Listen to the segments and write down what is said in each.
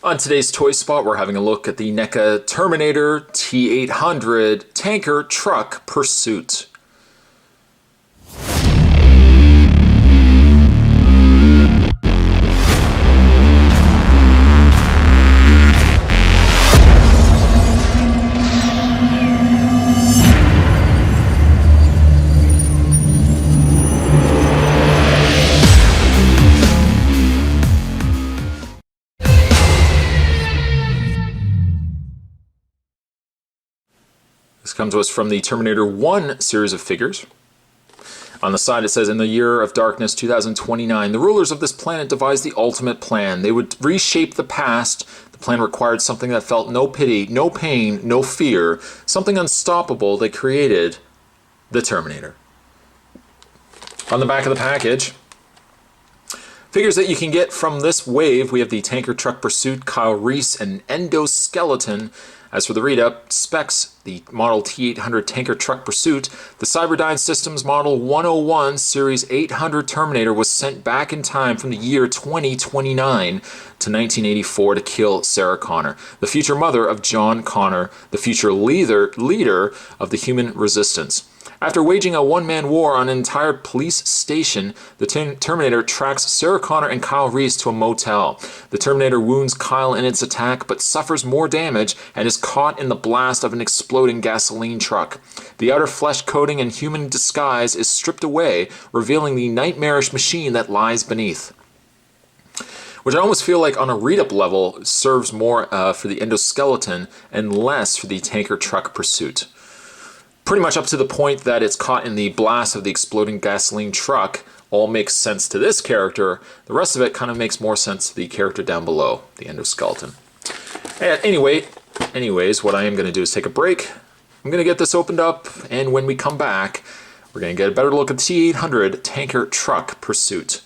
On today's Toy Spot, we're having a look at the Neca Terminator T-800 Tanker Truck Pursuit. This comes to us from the Terminator 1 series of figures. On the side it says, in the year of darkness 2029, the rulers of this planet devised the ultimate plan. They would reshape the past. The plan required something that felt no pity, no pain, no fear. Something unstoppable. They created the Terminator. On the back of the package, figures that you can get from this wave, we have the Tanker Truck Pursuit, Kyle Reese, and Endoskeleton. As for the read-up, specs, the Model T-800 Tanker Truck Pursuit, the Cyberdyne Systems Model 101 Series 800 Terminator was sent back in time from the year 2029 to 1984 to kill Sarah Connor, the future mother of John Connor, the future leader of the human resistance. After waging a one-man war on an entire police station, the Terminator tracks Sarah Connor and Kyle Reese to a motel. The Terminator wounds Kyle in its attack, but suffers more damage and is caught in the blast of an exploding gasoline truck. The outer flesh coating and human disguise is stripped away, revealing the nightmarish machine that lies beneath. Which I almost feel like on a read-up level serves more for the Endoskeleton and less for the Tanker Truck Pursuit. Pretty much up to the point that it's caught in the blast of the exploding gasoline truck all makes sense to this character. The rest of it kind of makes more sense to the character down below, the Endoskeleton. Anyways, what I am going to do is take a break. I'm going to get this opened up, and when we come back, we're going to get a better look at the T-800 Tanker Truck Pursuit.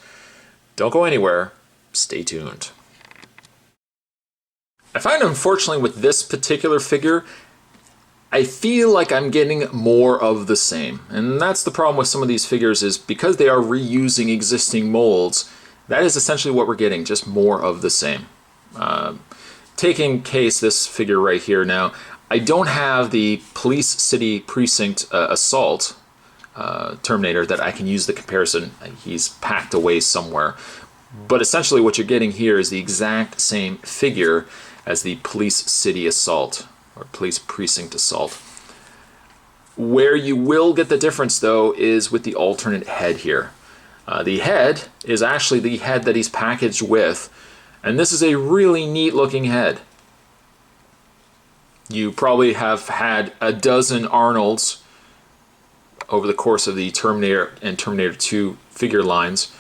Don't go anywhere. Stay tuned. I find, unfortunately, with this particular figure, I feel like I'm getting more of the same. And that's the problem with some of these figures, is because they are reusing existing molds, that is essentially what we're getting, just more of the same. Taking case this figure right here now, I don't have the Police City Precinct Assault Terminator that I can use the comparison. He's packed away somewhere. But essentially what you're getting here is the exact same figure as the Police City Assault, or Police Precinct Assault. Where you will get the difference, though, is with the alternate head here. The head is actually the head that he's packaged with, and this is a really neat looking head. You probably have had a dozen Arnolds over the course of the Terminator and Terminator 2 figure lines.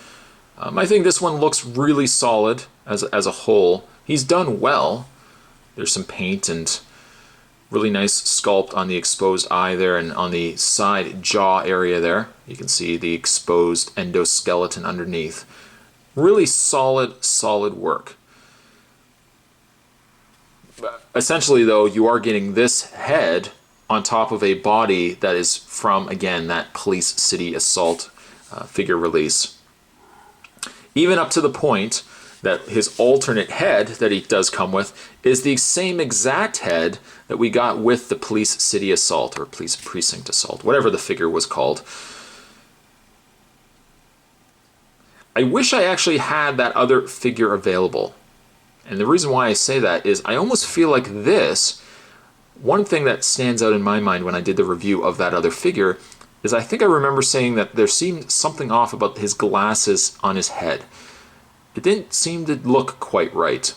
I think this one looks really solid as a whole. He's done well. There's some paint and really nice sculpt on the exposed eye there, and on the side jaw area there you can see the exposed endoskeleton underneath. Really solid work. Essentially, though, you are getting this head on top of a body that is from, again, that Police City Assault figure release. Even up to the point that his alternate head that he does come with is the same exact head that we got with the Police City Assault, or Police Precinct Assault, whatever the figure was called. I wish I actually had that other figure available. And the reason why I say that is I almost feel like this, one thing that stands out in my mind when I did the review of that other figure is I think I remember saying that there seemed something off about his glasses on his head. It didn't seem to look quite right.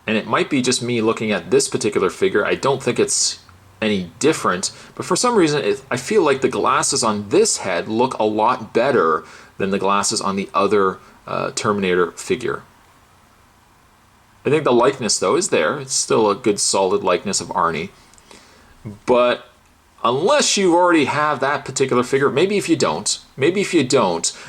And it might be just me looking at this particular figure. I don't think it's any different, but for some reason I feel like the glasses on this head look a lot better than the glasses on the other Terminator figure. I think the likeness, though, is there. It's still a good solid likeness of Arnie. But unless you already have that particular figure, maybe if you don't,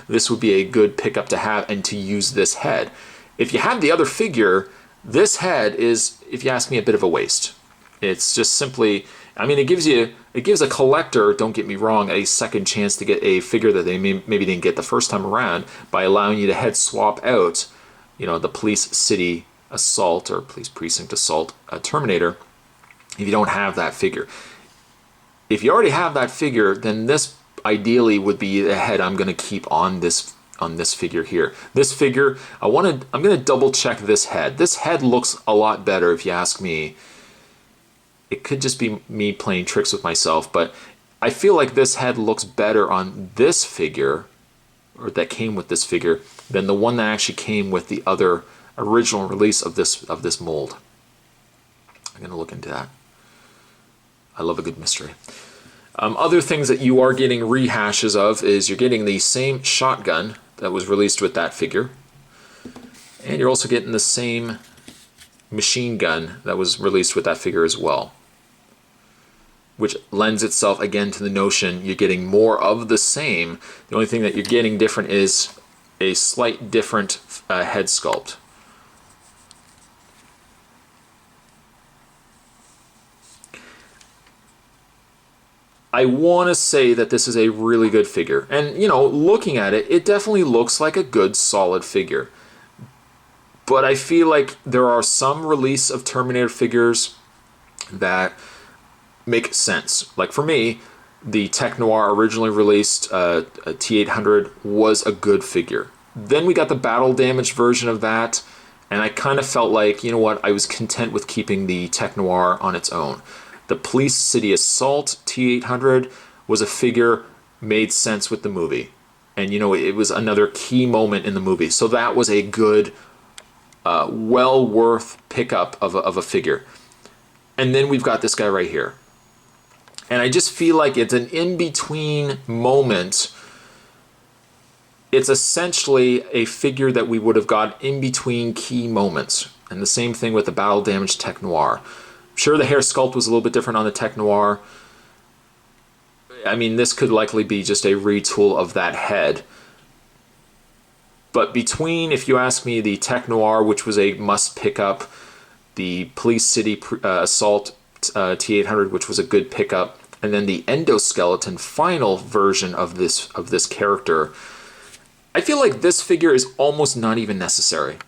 this would be a good pickup to have and to use this head. If you have the other figure, this head is, if you ask me, a bit of a waste. It's just simply, I mean, it gives a collector, don't get me wrong, a second chance to get a figure that they maybe didn't get the first time around by allowing you to head swap out, you know, the Police City Assault, or Police Precinct Assault Terminator, if you don't have that figure. If you already have that figure, then this ideally would be the head I'm going to keep on this figure here. This figure, I'm going to double check this head. This head looks a lot better if you ask me. It could just be me playing tricks with myself, but I feel like this head looks better on this figure, or that came with this figure, than the one that actually came with the other original release of this mold. I'm going to look into that. I love a good mystery. Other things that you are getting rehashes of is you're getting the same shotgun that was released with that figure, and you're also getting the same machine gun that was released with that figure as well, which lends itself again to the notion you're getting more of the same. The only thing that you're getting different is a slight different head sculpt. I want to say that this is a really good figure. And, you know, looking at it, it definitely looks like a good, solid figure. But I feel like there are some release of Terminator figures that make sense. Like for me, the Tech Noir originally released T-800 was a good figure. Then we got the battle damaged version of that, and I kind of felt like, you know what, I was content with keeping the Tech Noir on its own. The Police City Assault T-800 was a figure made sense with the movie. And, you know, it was another key moment in the movie. So that was a good, well worth pickup of a figure. And then we've got this guy right here. And I just feel like it's an in-between moment. It's essentially a figure that we would have got in between key moments. And the same thing with the battle damaged Tech Noir. Sure, the hair sculpt was a little bit different on the Tech Noir. I mean, this could likely be just a retool of that head. But between, if you ask me, the Tech Noir, which was a must pick up, the Police City Assault T-800, which was a good pickup, and then the endoskeleton final version of this character, I feel like this figure is almost not even necessary.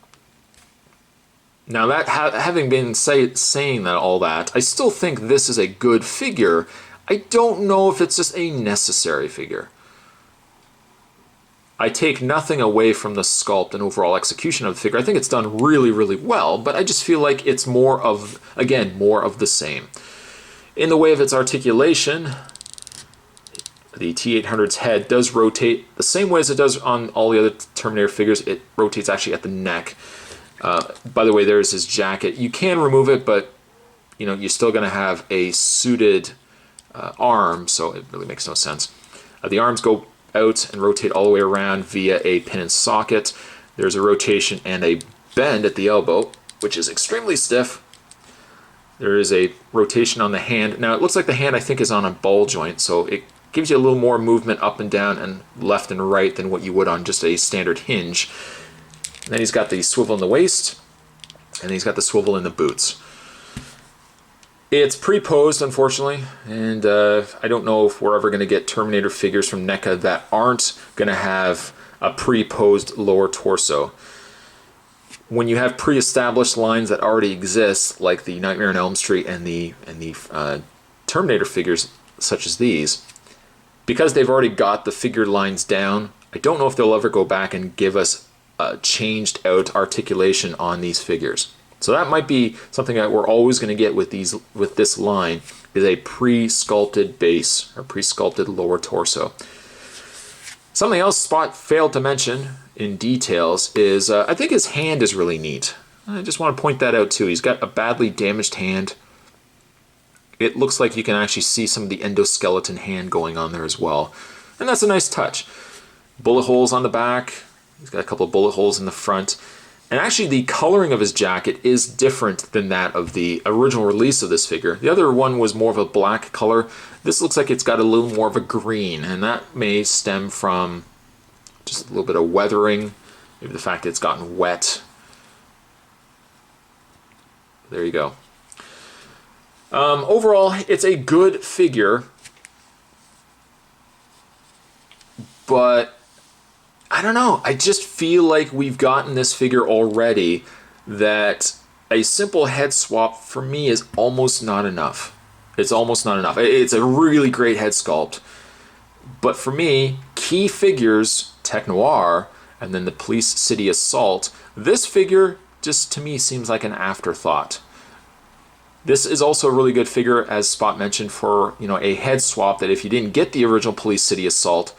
Now, that having been saying that all that, I still think this is a good figure. I don't know if it's just a necessary figure. I take nothing away from the sculpt and overall execution of the figure. I think it's done really, really well, but I just feel like it's more of, again, more of the same. In the way of its articulation, the T-800's head does rotate the same way as it does on all the other Terminator figures. It rotates actually at the neck. By the way, there's his jacket. You can remove it, but you know, you're still going to have a suited arm, so it really makes no sense. The arms go out and rotate all the way around via a pin and socket. There's a rotation and a bend at the elbow, which is extremely stiff. There is a rotation on the hand. Now, it looks like the hand, I think, is on a ball joint, so it gives you a little more movement up and down and left and right than what you would on just a standard hinge. And then he's got the swivel in the waist, and he's got the swivel in the boots. It's pre-posed, unfortunately, and I don't know if we're ever going to get Terminator figures from NECA that aren't going to have a pre-posed lower torso. When you have pre-established lines that already exist, like the Nightmare on Elm Street and the Terminator figures such as these, because they've already got the figure lines down, I don't know if they'll ever go back and give us changed out articulation on these figures. So that might be something that we're always going to get with this line, is a pre-sculpted base or pre-sculpted lower torso. Something else Spot failed to mention in details is I think his hand is really neat. I just want to point that out too. He's got a badly damaged hand. It looks like you can actually see some of the endoskeleton hand going on there as well. And that's a nice touch. Bullet holes on the back. He's got a couple of bullet holes in the front. And actually the coloring of his jacket is different than that of the original release of this figure. The other one was more of a black color. This looks like it's got a little more of a green, and that may stem from just a little bit of weathering, maybe the fact that it's gotten wet. There you go. Overall, it's a good figure, but I don't know. I just feel like we've gotten this figure already that a simple head swap for me is almost not enough. It's almost not enough. It's a really great head sculpt. But for me, key figures, Tech Noir, and then the Police City Assault, this figure just to me seems like an afterthought. This is also a really good figure, as Spot mentioned, for a head swap that if you didn't get the original Police Assault,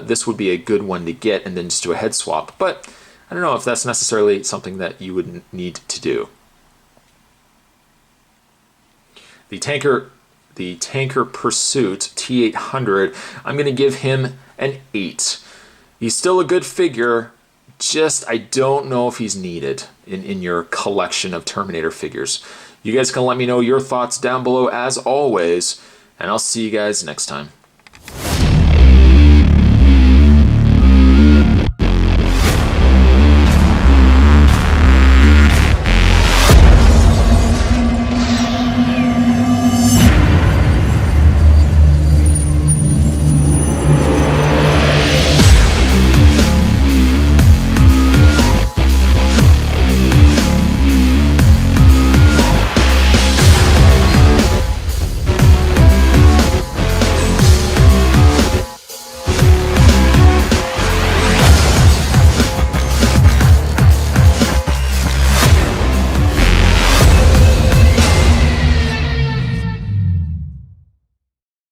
this would be a good one to get and then just do a head swap. But I don't know if that's necessarily something that you would need to do. The Tanker Pursuit T-800, I'm going to give him an 8. He's still a good figure, just I don't know if he's needed in your collection of Terminator figures. You guys can let me know your thoughts down below as always, and I'll see you guys next time.